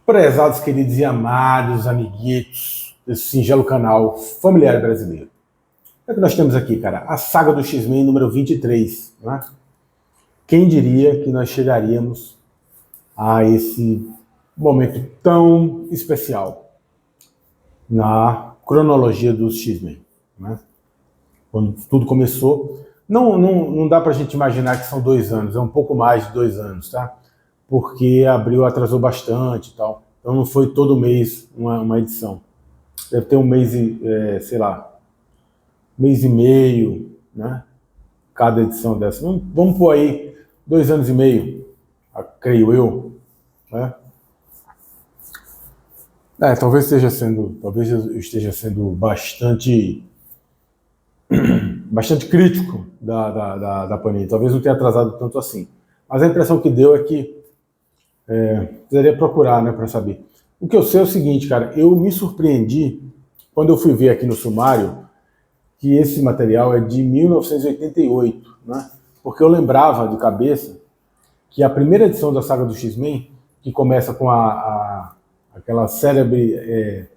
Prezados, queridos e amados amiguitos desse singelo canal familiar brasileiro. O que é que nós temos aqui, cara? A saga do X-Men número 23. Né? Quem diria que nós chegaríamos a esse momento tão especial na cronologia dos X-Men? Né? Quando tudo começou, não dá pra gente imaginar que são 2 anos, é um pouco mais de 2 anos, tá? Porque abril atrasou bastante e tal. Então não foi todo mês uma edição. Deve ter um mês, sei lá, mês e meio, né? Cada edição dessa. Vamos pôr aí 2 anos e meio, creio eu, né? Talvez eu esteja sendo bastante crítico da Panini. Talvez não tenha atrasado tanto assim. Mas a impressão que deu é que precisaria procurar, né, para saber. O que eu sei é o seguinte, cara, eu me surpreendi quando eu fui ver aqui no sumário que esse material é de 1988, né? Porque eu lembrava de cabeça que a primeira edição da saga do X-Men, que começa com aquela célebre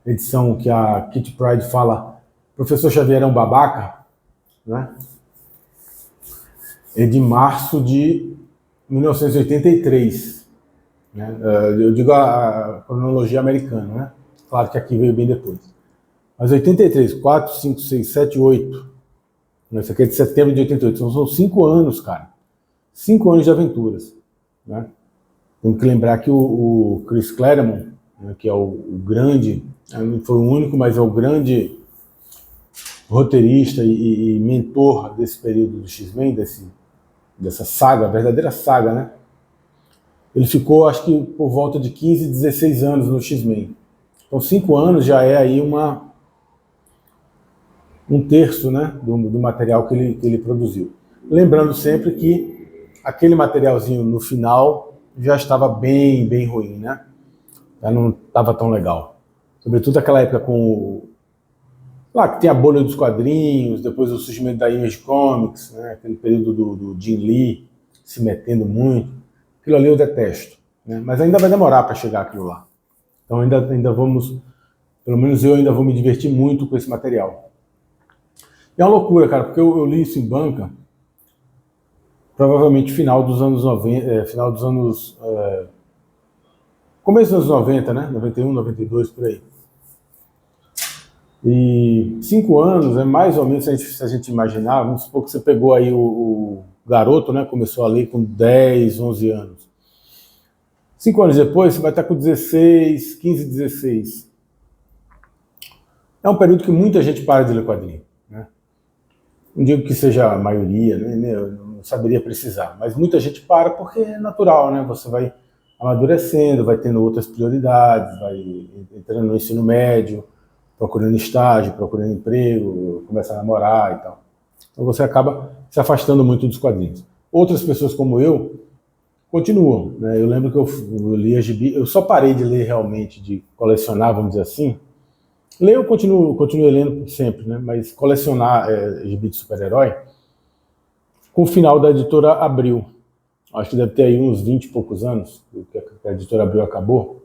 edição que a Kitty Pryde fala Professor Xavier é um babaca, né? É de março de 1983. Né? Eu digo a cronologia americana, né? Claro que aqui veio bem depois. Mas 83, 4, 5, 6, 7, 8. Isso aqui é de setembro de 88. Então são 5 anos, cara. 5 anos de aventuras. Né? Tem que lembrar que o Chris Claremont, né, que é o grande, não foi o único, mas é o grande roteirista e mentor desse período do X-Men, dessa saga, a verdadeira saga, né? Ele ficou, acho que, por volta de 15, 16 anos no X-Men. Então, 5 anos já é aí um terço, né, do material que ele produziu. Lembrando sempre que aquele materialzinho no final já estava bem ruim, né? Já não estava tão legal. Sobretudo aquela época com lá que tem a bolha dos quadrinhos, depois o surgimento da Image Comics, né, aquele período do Jim Lee se metendo muito. Aquilo ali eu detesto, né? Mas ainda vai demorar para chegar aquilo lá. Então ainda vamos, pelo menos eu ainda vou me divertir muito com esse material. E é uma loucura, cara, porque eu li isso em banca, provavelmente final dos anos 90, começo dos anos 90, né? 91, 92, por aí. E 5 anos é mais ou menos, se a gente imaginar, vamos supor que você pegou aí o garoto, né? Começou a ler com 10, 11 anos. 5 anos depois, você vai estar com 16, 15, 16. É um período que muita gente para de ler quadrinho. Né? Não digo que seja a maioria, né? Eu não saberia precisar, mas muita gente para porque é natural, né? Você vai amadurecendo, vai tendo outras prioridades, vai entrando no ensino médio, procurando estágio, procurando emprego, começa a namorar e tal. Então você acaba se afastando muito dos quadrinhos. Outras pessoas como eu continuam. Né? Eu lembro que eu lia gibi, eu só parei de ler realmente, de colecionar, vamos dizer assim. Ler eu continuo lendo sempre, né? Mas colecionar gibi de super-herói com o final da editora Abril. Acho que deve ter aí uns 20 e poucos anos que a editora Abril acabou.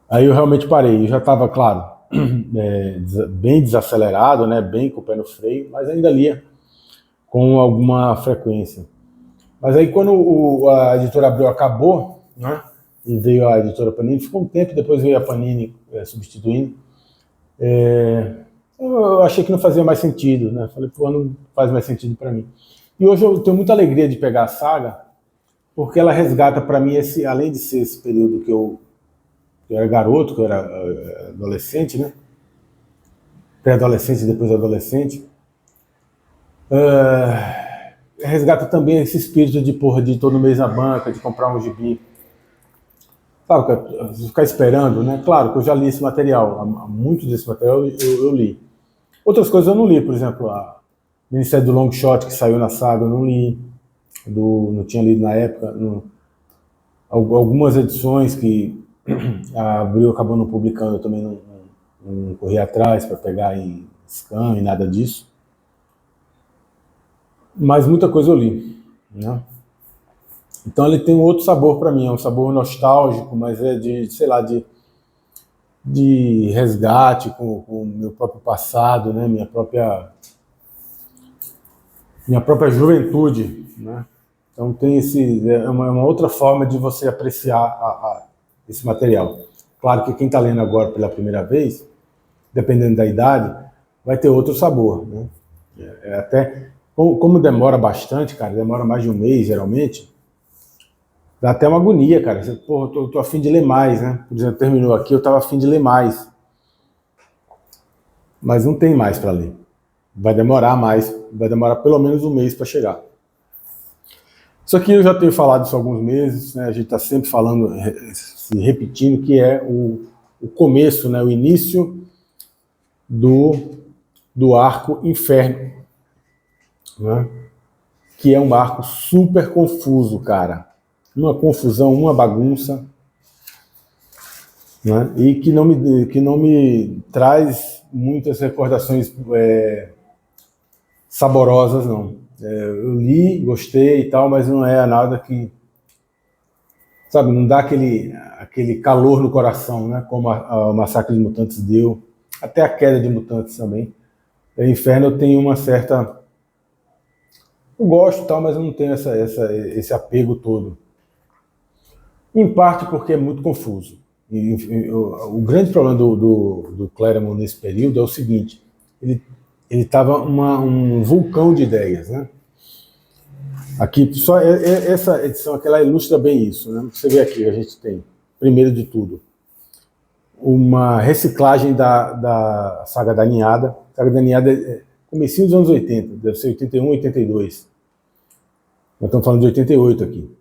Aí eu realmente parei, eu já estava, claro, bem desacelerado, né, bem com o pé no freio, mas ainda lia com alguma frequência. Mas aí quando a editora Abril acabou, né, e veio a editora Panini, ficou um tempo, depois veio a Panini substituindo, eu achei que não fazia mais sentido, né, falei, pô, não faz mais sentido para mim. E hoje eu tenho muita alegria de pegar a saga, porque ela resgata para mim, além de ser esse período que eu era garoto, que eu era adolescente, né? Pré-adolescente e depois adolescente. Resgata também esse espírito de todo mês na banca, de comprar um gibi. Sabe, ficar esperando, né? Claro que eu já li esse material, muito desse material eu li. Outras coisas eu não li, por exemplo, a Ministério do Long Shot, que saiu na saga, eu não li. Não tinha lido na época. Algumas edições que a Abril acabou não publicando, eu também não corri atrás para pegar em scan e nada disso. Mas muita coisa eu li. Né? Então ele tem um outro sabor para mim, é um sabor nostálgico, mas é de, sei lá, de resgate com o meu próprio passado, né? Minha própria juventude, né? Então tem é uma outra forma de você apreciar esse material. Claro que quem está lendo agora pela primeira vez, dependendo da idade, vai ter outro sabor, né? Até como demora bastante, cara, demora mais de um mês geralmente, dá até uma agonia, cara. Você, porra, tô a fim de ler mais, né? Por exemplo, terminou aqui, eu tava a fim de ler mais, mas não tem mais para ler. Vai demorar mais, vai demorar pelo menos um mês para chegar. Isso aqui eu já tenho falado isso há alguns meses, né? A gente está sempre falando, se repetindo, que é o começo, né? O início do arco Inferno, né? Que é um arco super confuso, cara. Uma confusão, uma bagunça, né? E que não me traz muitas recordações saborosas, não. Eu li, gostei e tal, mas não é nada que, sabe, não dá aquele calor no coração, né? Como o Massacre de Mutantes deu, até a Queda de Mutantes também. O Inferno eu tenho uma certa... Eu gosto e tal, mas eu não tenho esse apego todo. Em parte porque é muito confuso. O grande problema do Claremont nesse período é o seguinte: ele estava um vulcão de ideias, né? Aqui, só essa edição aqui, ela ilustra bem isso, né? Você vê aqui, a gente tem, primeiro de tudo, uma reciclagem da saga da Ninhada. A saga da Ninhada é comecinho dos anos 80, deve ser 81, 82. Nós estamos falando de 88 aqui.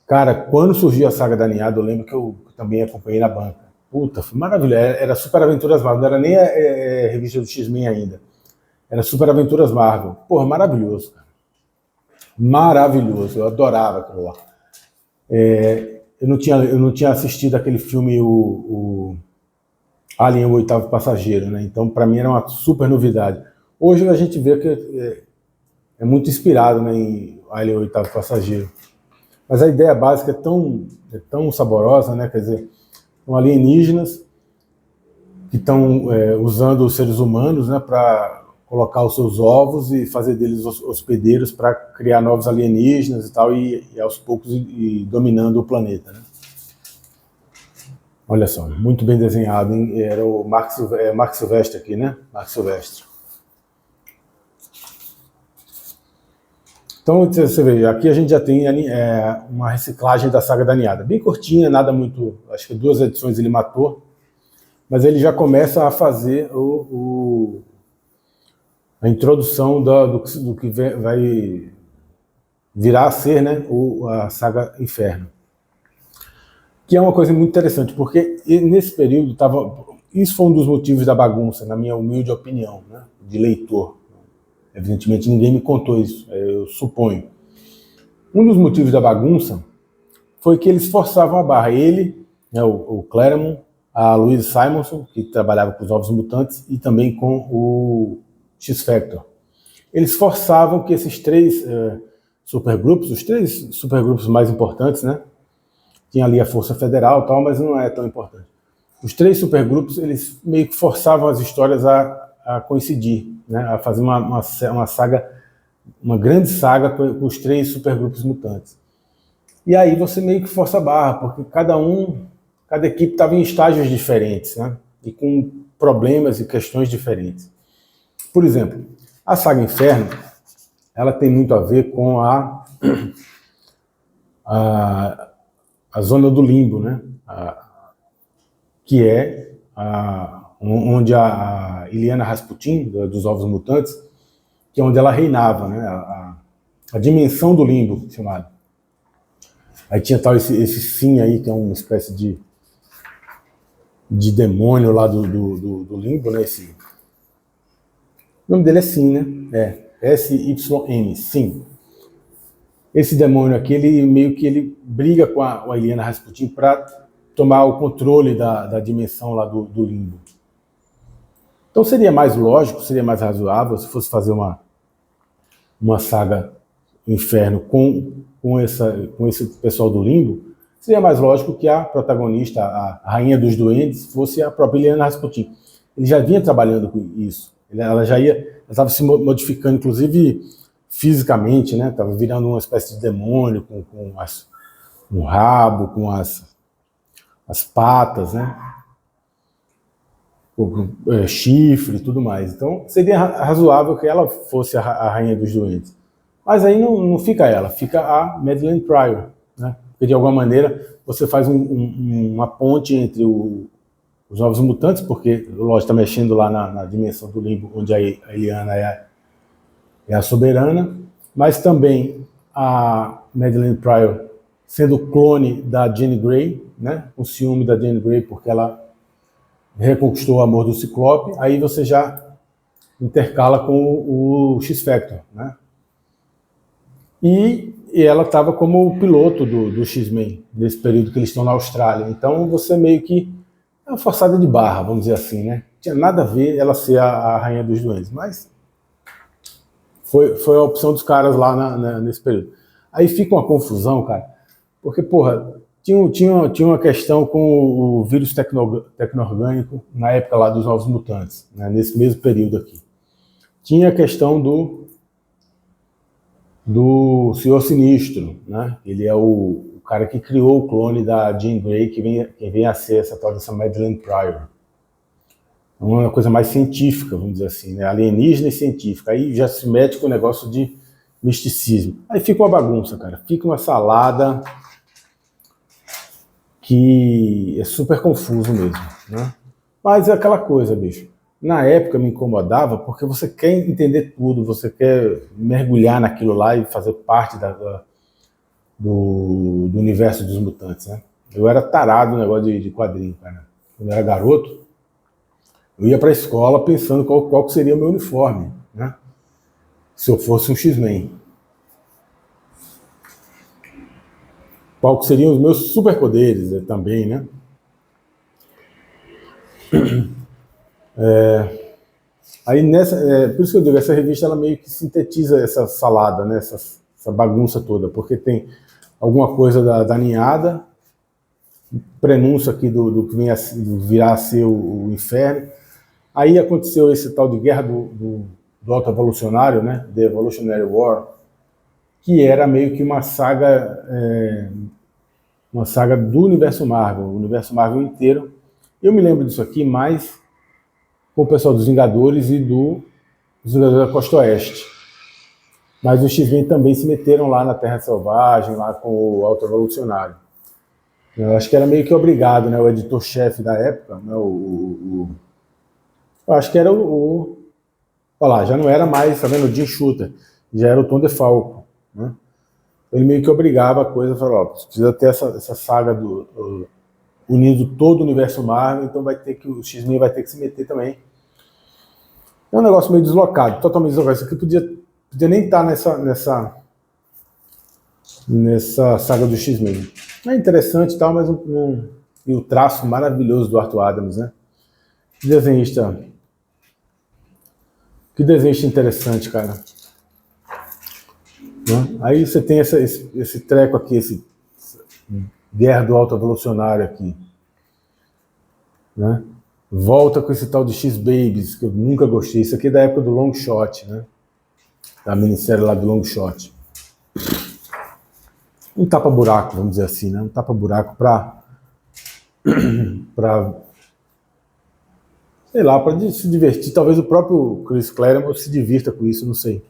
Cara, quando surgiu a saga da Ninhada, eu lembro que eu também acompanhei na banca. Puta, foi maravilhoso. Era Super Aventuras Marvel, não era nem a revista do X-Men ainda. Era Super Aventuras Marvel. Porra, maravilhoso, cara. Maravilhoso, eu adorava aquilo lá. Eu não tinha assistido aquele filme, o Alien, o Oitavo Passageiro, né? Então, para mim, era uma super novidade. Hoje a gente vê que é muito inspirado, né, em Alien, o Oitavo Passageiro. Mas a ideia básica é tão saborosa, né? Quer dizer, são alienígenas que estão usando os seres humanos, né, para colocar os seus ovos e fazer deles hospedeiros para criar novos alienígenas e tal, e aos poucos ir dominando o planeta, né? Olha só, muito bem desenhado, hein? Era o Mark Silvestre aqui, né? Mark Silvestre. Então, você vê, aqui a gente já tem uma reciclagem da saga da Ninhada. Bem curtinha, nada muito... Acho que 2 edições ele matou. Mas ele já começa a fazer a introdução do que vai virar a ser, né, a saga Inferno. Que é uma coisa muito interessante, porque nesse período isso foi um dos motivos da bagunça, na minha humilde opinião, né, de leitor. Evidentemente ninguém me contou isso, eu suponho. Um dos motivos da bagunça foi que eles forçavam a barra. Ele, né, o Claremont, a Louise Simonson, que trabalhava com os Novos Mutantes, e também com o X-Factor. Eles forçavam que esses 3 supergrupos, os 3 supergrupos mais importantes, né? Tinha ali a Força Federal e tal, mas não é tão importante. Os 3 supergrupos, eles meio que forçavam as histórias a coincidir, né? A fazer uma saga, uma grande saga com os 3 supergrupos mutantes. E aí você meio que força a barra, porque cada equipe estava em estágios diferentes, né? E com problemas e questões diferentes. Por exemplo, a saga Inferno, ela tem muito a ver com a zona do limbo, né? Que é onde a Illyana Rasputin, dos Ovos Mutantes, que é onde ela reinava, né? A dimensão do limbo, chamado. Aí tinha tal esse Sim aí, que é uma espécie de demônio lá do limbo, né? O nome dele é Sim, né? S-Y-N, Sim. Esse demônio aqui, ele meio que ele briga com a Illyana Rasputin para tomar o controle da dimensão lá do limbo. Então seria mais lógico, seria mais razoável se fosse fazer uma saga inferno com esse pessoal do limbo, seria mais lógico que a protagonista, a rainha dos duendes, fosse a própria Illyana Rasputin. Ele já vinha trabalhando com isso. Ela estava se modificando, inclusive fisicamente, né? Estava virando uma espécie de demônio com um rabo, com as patas, né? Com chifre e tudo mais. Então seria razoável que ela fosse a rainha dos duendes. Mas aí não fica ela, fica a Madelyne Pryor, né? Porque de alguma maneira você faz uma ponte entre os Novos Mutantes, porque o Lodge está mexendo lá na dimensão do limbo, onde a Illyana é a soberana, mas também a Madelyne Pryor sendo clone da Jean Grey, né? Com ciúme da Jean Grey, porque ela reconquistou o amor do Ciclope, aí você já intercala com o X-Factor, né? E ela estava como piloto do X-Men, nesse período que eles estão na Austrália. Então você meio que é uma forçada de barra, vamos dizer assim, né? Tinha nada a ver ela ser a rainha dos duendes, mas foi a opção dos caras lá nesse período. Aí fica uma confusão, cara, porque, porra, tinha uma questão com o vírus tecno-orgânico na época lá dos Novos Mutantes, né, nesse mesmo período aqui. Tinha a questão do Senhor Sinistro, né? Ele é o cara que criou o clone da Jean Grey, que vem a ser essa tal dessa Madelyne Pryor. Uma coisa mais científica, vamos dizer assim, né? Alienígena e científica. Aí já se mete com o negócio de misticismo. Aí fica uma bagunça, cara. Fica uma salada que é super confuso mesmo, né? Mas é aquela coisa, bicho. Na época me incomodava porque você quer entender tudo, você quer mergulhar naquilo lá e fazer parte do universo dos mutantes, né? Eu era tarado no negócio de quadrinho, cara. Quando eu era garoto, eu ia para a escola pensando qual seria o meu uniforme, né? Se eu fosse um X-Men. Qual seriam os meus superpoderes também, né? Aí por isso que eu digo, essa revista ela meio que sintetiza essa salada, né? Essa bagunça toda, porque tem alguma coisa da ninhada, prenúncio aqui do que virá a ser o inferno. Aí aconteceu esse tal de guerra do Alto Evolucionário, né? The Evolutionary War, que era meio que uma saga do universo Marvel, o universo Marvel inteiro. Eu me lembro disso aqui mais com o pessoal dos Vingadores e dos Vingadores da Costa Oeste. Mas os X-Men também se meteram lá na Terra Selvagem, lá com o Alto Evolucionário. Eu acho que era meio que obrigado, né? O editor-chefe da época, né? Eu acho que era olha lá, já não era mais, tá vendo, o Jim Shooter, já era o Tom DeFalco, né? Ele meio que obrigava a coisa, falou, ó, precisa ter essa saga unindo todo o universo Marvel, então o X-Men vai ter que se meter também. É um negócio meio deslocado, totalmente deslocado. Isso aqui podia nem estar nessa saga do X-Men. É interessante e tal, mas e o traço maravilhoso do Arthur Adams, né? Que desenhista interessante, cara. Né? Aí você tem esse treco aqui, esse guerra do alto evolucionário aqui, né? Volta com esse tal de X-Babies, que eu nunca gostei. Isso aqui é da época do Long Shot, né? Da minissérie lá do Long Shot. Um tapa-buraco, vamos dizer assim, né? Um tapa-buraco para sei lá, para se divertir. Talvez o próprio Chris Claremont se divirta com isso, não sei.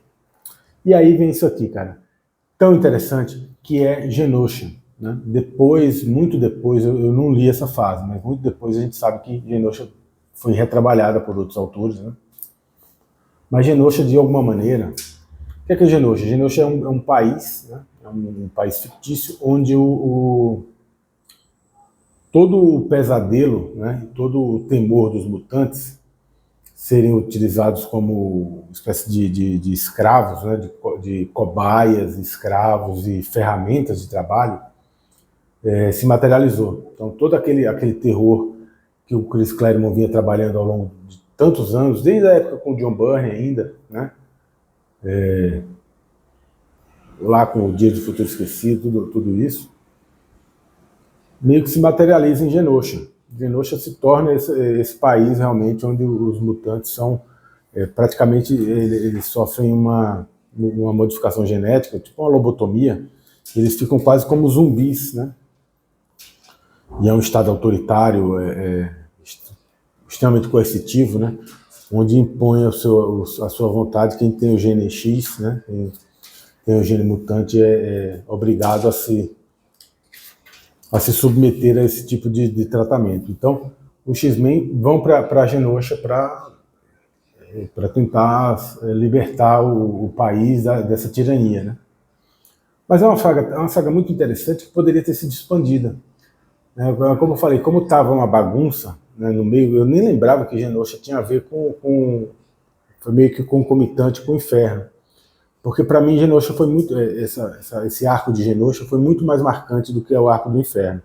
E aí vem isso aqui, cara. Tão interessante, que é Genosha. Né? Muito depois, eu não li essa fase, mas muito depois a gente sabe que Genosha foi retrabalhada por outros autores. Né? Mas Genosha, de alguma maneira... O que é Genosha? Genosha é um país, né? É um país fictício, onde todo o pesadelo, né? Todo o temor dos mutantes serem utilizados como espécie de escravos, né? de cobaias, escravos e ferramentas de trabalho, se materializou. Então todo aquele terror que o Chris Claremont vinha trabalhando ao longo de tantos anos, desde a época com o John Byrne ainda, né? lá com o Dia do Futuro Esquecido, tudo isso, meio que se materializa em Genosha. Genosha se torna esse país realmente onde os mutantes são praticamente, eles sofrem uma modificação genética, tipo uma lobotomia, eles ficam quase como zumbis, né? E é um estado autoritário, extremamente coercitivo, né? Onde impõe a sua vontade. Quem tem o gene X, né? Tem o gene mutante, é obrigado a se submeter a esse tipo de tratamento. Então, os X-Men vão para Genosha para tentar libertar o país dessa tirania, né? Mas é uma saga muito interessante que poderia ter sido expandida. Como eu falei, como estava uma bagunça, né, no meio, eu nem lembrava que Genosha tinha a ver foi meio que concomitante com o Inferno. Porque para mim Genosha foi muito, esse arco de Genosha foi muito mais marcante do que o arco do Inferno.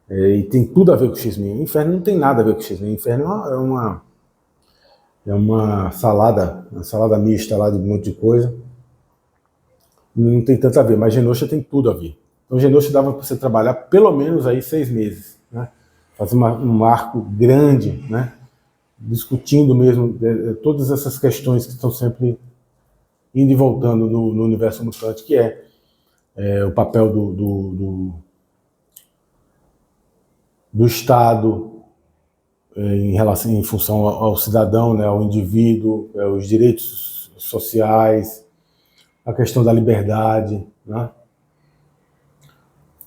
E tem tudo a ver com o X-Men. O Inferno não tem nada a ver com o X-Men. O Inferno é uma salada mista lá de um monte de coisa. Não tem tanto a ver, mas Genosha tem tudo a ver. Então Genosha dava para você trabalhar pelo menos aí 6 meses, né? Fazer um arco grande, né? Discutindo mesmo todas essas questões que estão sempre indo e voltando no universo mutante, que é o papel do Estado em função ao cidadão, né, ao indivíduo, os direitos sociais, a questão da liberdade, né,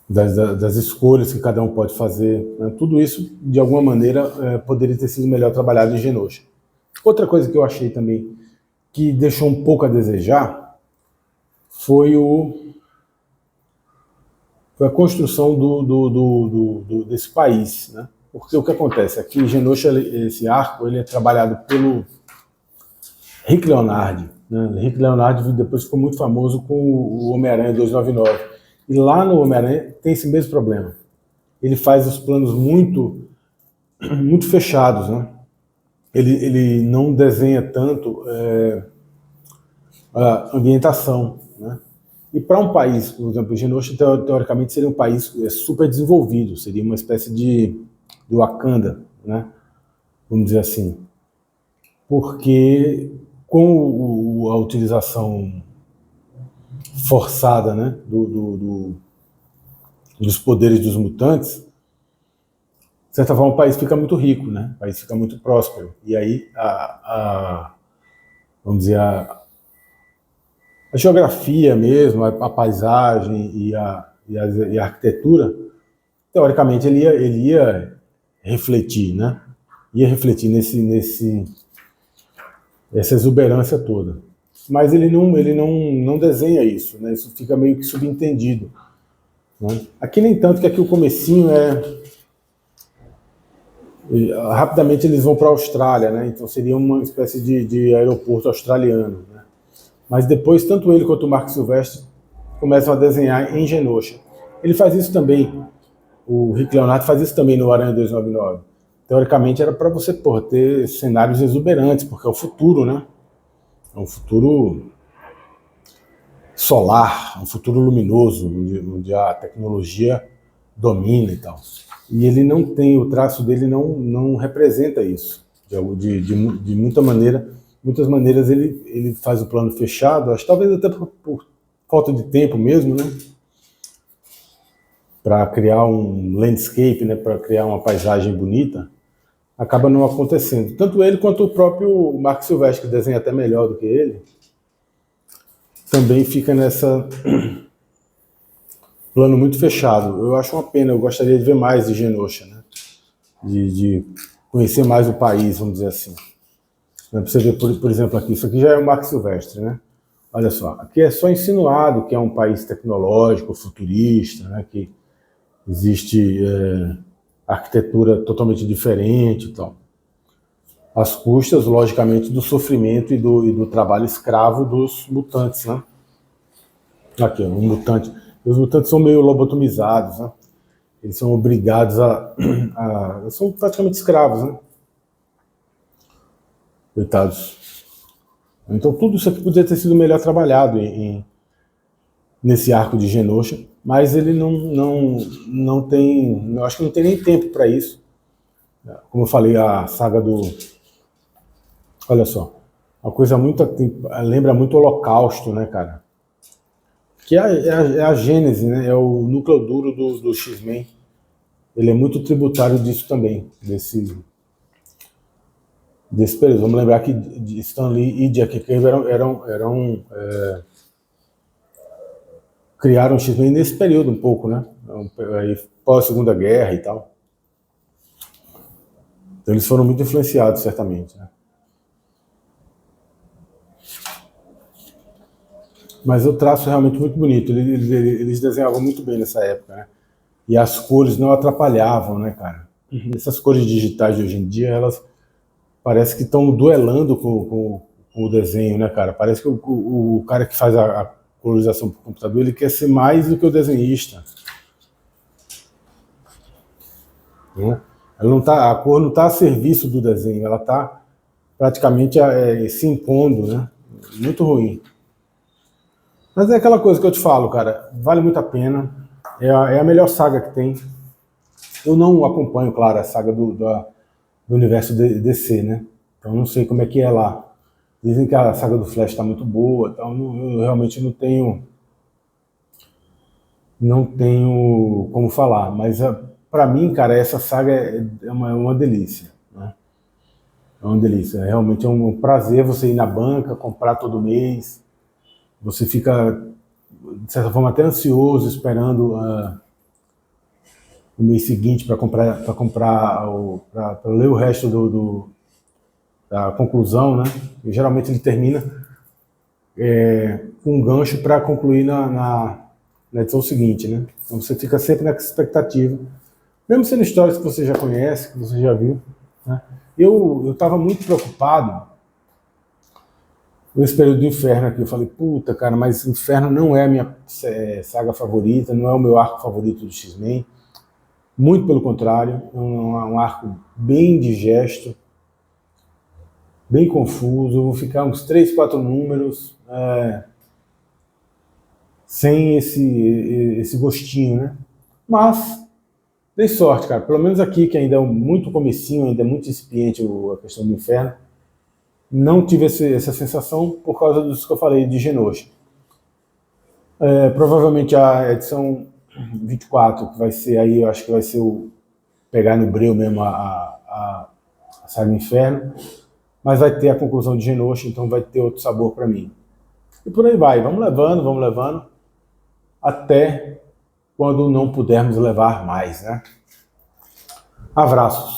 das escolhas que cada um pode fazer. Né, tudo isso, de alguma maneira, poderia ter sido melhor trabalhado em Genosha. Outra coisa que eu achei também que deixou um pouco a desejar foi a construção desse país, né? Porque o que acontece aqui em Genosha, esse arco, ele é trabalhado pelo Rick Leonardi, né? Rick Leonardi depois ficou muito famoso com o Homem-Aranha 299. E lá no Homem-Aranha tem esse mesmo problema. Ele faz os planos muito fechados, né? Ele não desenha tanto a ambientação, né? E para um país, por exemplo, Genosha teoricamente seria um país super desenvolvido, seria uma espécie de Wakanda, né? Vamos dizer assim. Porque com a utilização forçada, né, dos poderes dos mutantes, de certa forma o país fica muito rico, né? O país fica muito próspero. E aí vamos dizer, a geografia mesmo, a paisagem e a arquitetura, teoricamente ele ia refletir, né? Ia refletir essa exuberância toda. Mas ele não desenha isso, né? Isso fica meio que subentendido, né? Aqui nem tanto, que aqui o comecinho rapidamente eles vão para a Austrália, né? Então seria uma espécie de aeroporto australiano, né? Mas depois tanto ele quanto o Mark Silvestre começam a desenhar em Genosha. Ele faz isso também, o Rick Leonardi faz isso também no Aranha 299. Teoricamente era para você ter cenários exuberantes, porque é o futuro, né? É um futuro solar, um futuro luminoso, onde a tecnologia domina e tal. E ele não tem, o traço dele não representa isso. De muitas maneiras ele faz o plano fechado, acho que talvez até por falta de tempo mesmo, né? Para criar um landscape, né? Para criar uma paisagem bonita, acaba não acontecendo. Tanto ele quanto o próprio Mark Silvestre, que desenha até melhor do que ele, também fica nessa plano muito fechado. Eu acho uma pena, eu gostaria de ver mais de Genosha, né? De conhecer mais o país, vamos dizer assim. Para você ver, por exemplo, aqui, isso aqui já é o Mark Silvestre, né? Olha só, aqui é só insinuado que é um país tecnológico, futurista, né? Que existe arquitetura totalmente diferente e tal. Às custas, logicamente, do sofrimento e do trabalho escravo dos mutantes, né? Aqui, um mutante. Os mutantes são meio lobotomizados, né? Eles são obrigados são praticamente escravos, né? Coitados. Então tudo isso aqui poderia ter sido melhor trabalhado em nesse arco de Genosha, mas ele não tem, eu acho que não tem nem tempo para isso. Como eu falei, a saga do... Olha só, uma coisa muito... lembra muito o Holocausto, né, cara? Que é a gênese, né? É o núcleo duro do X-Men. Ele é muito tributário disso também, desse período. Vamos lembrar que Stan Lee e Jack Kirby criaram o X-Men nesse período um pouco, né? Pós-Segunda Guerra e tal. Então eles foram muito influenciados, certamente, né? Mas o traço é realmente muito bonito. Eles desenhavam muito bem nessa época, né? E as cores não atrapalhavam, né, cara? Essas cores digitais de hoje em dia, elas parece que estão duelando com o desenho, né, cara? Parece que o cara que faz a colorização por computador, ele quer ser mais do que o desenhista. Né? A cor não está a serviço do desenho, ela está praticamente se impondo, né? Muito ruim. Mas é aquela coisa que eu te falo, cara, vale muito a pena. É a melhor saga que tem. Eu não acompanho, claro, a saga do universo DC, né? Então não sei como é que é lá. Dizem que a saga do Flash está muito boa, então eu realmente não tenho como falar. Mas para mim, cara, essa saga é uma delícia, né? É uma delícia. Realmente é um prazer você ir na banca, comprar todo mês. Você fica, de certa forma, até ansioso, esperando o mês seguinte para ler o resto da conclusão, né? E geralmente ele termina com um gancho para concluir na edição seguinte, né? Então você fica sempre nessa expectativa, mesmo sendo histórias que você já conhece, que você já viu, né? Eu estava muito preocupado nesse período do Inferno aqui. Eu falei, puta, cara, mas Inferno não é a minha saga favorita, não é o meu arco favorito do X-Men. Muito pelo contrário, é um arco bem indigesto, bem confuso. Eu vou ficar uns 3, 4 números sem esse gostinho, né? Mas dei sorte, cara. Pelo menos aqui, que ainda é muito comecinho, ainda é muito incipiente a questão do Inferno, não tive essa sensação por causa disso que eu falei de Genosha. Provavelmente a edição 24, que vai ser aí, eu acho que vai ser pegar no breu mesmo a saga Inferno, mas vai ter a conclusão de Genosha, então vai ter outro sabor para mim. E por aí vai, vamos levando, até quando não pudermos levar mais, né? Abraços.